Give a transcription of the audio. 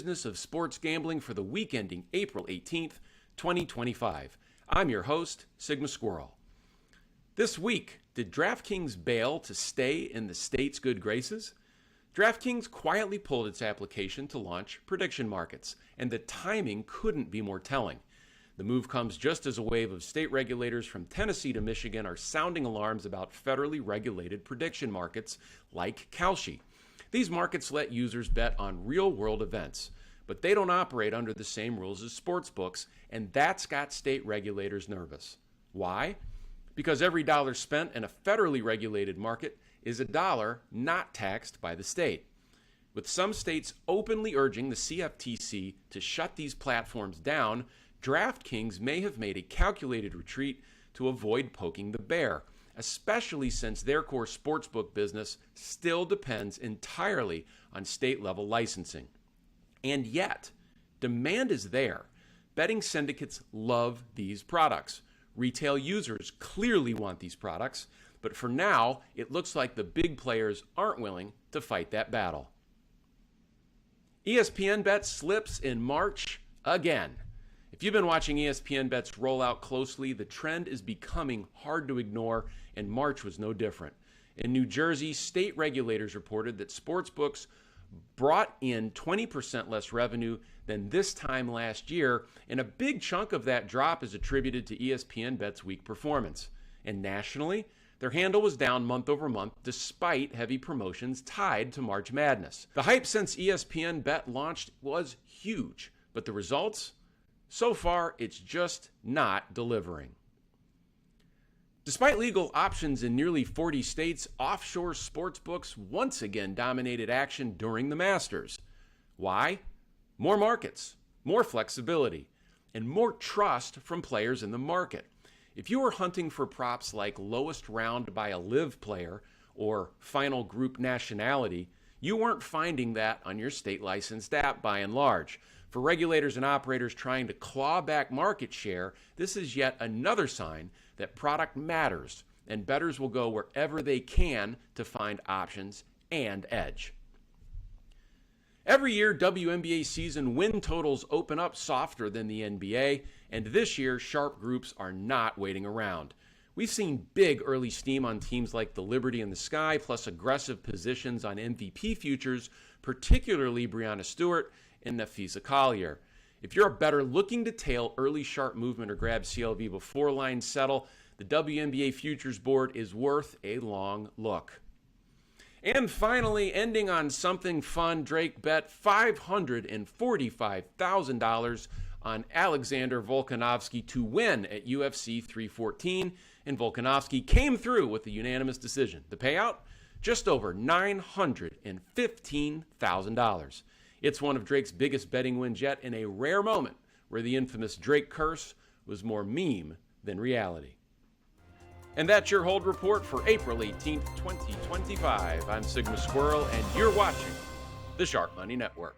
business of sports gambling for the week ending April 18th, 2025. I'm your host, Sigma Squirrel. This week, did DraftKings bail to stay in the state's good graces? DraftKings quietly pulled its application to launch prediction markets, and the timing couldn't be more telling. The move comes just as a wave of state regulators from Tennessee to Michigan are sounding alarms about federally regulated prediction markets like Kalshi. These markets let users bet on real-world events, but they don't operate under the same rules as sportsbooks, and that's got state regulators nervous. Why? Because every dollar spent in a federally regulated market is a dollar not taxed by the state. With some states openly urging the CFTC to shut these platforms down, DraftKings may have made a calculated retreat to avoid poking the bear, especially since their core sportsbook business still depends entirely on state-level licensing. And yet, demand is there. Betting syndicates love these products. Retail users clearly want these products, but for now, it looks like the big players aren't willing to fight that battle. ESPN Bet slips in March again. If you've been watching ESPN Bet's rollout closely, the trend is becoming hard to ignore, and March was no different. In New Jersey, state regulators reported that sportsbooks brought in 20% less revenue than this time last year, and a big chunk of that drop is attributed to ESPN Bet's weak performance. And nationally, their handle was down month over month despite heavy promotions tied to March Madness. The hype since ESPN Bet launched was huge, but the results? So far, it's just not delivering. Despite legal options in nearly 40 states, offshore sportsbooks once again dominated action during the Masters. Why? More markets, more flexibility, and more trust from players in the market. If you were hunting for props like lowest round by a live player or final group nationality, you weren't finding that on your state-licensed app by and large. For regulators and operators trying to claw back market share, this is yet another sign that product matters, and bettors will go wherever they can to find options and edge. Every year, WNBA season win totals open up softer than the NBA, and this year, sharp groups are not waiting around. We've seen big early steam on teams like the Liberty and the Sky, plus aggressive positions on MVP futures, particularly Breanna Stewart and Napheesa Collier. If you're a bettor looking to tail early sharp movement or grab CLV before lines settle, the WNBA futures board is worth a long look. And finally, ending on something fun, Drake bet $545,000 on Alexander Volkanovski to win at UFC 314, and Volkanovski came through with a unanimous decision. The payout? Just over $915,000. It's one of Drake's biggest betting wins yet, in a rare moment where the infamous Drake curse was more meme than reality. And that's your hold report for April 18th, 2025. I'm Sigma Squirrel, and you're watching the Sharp Money Network.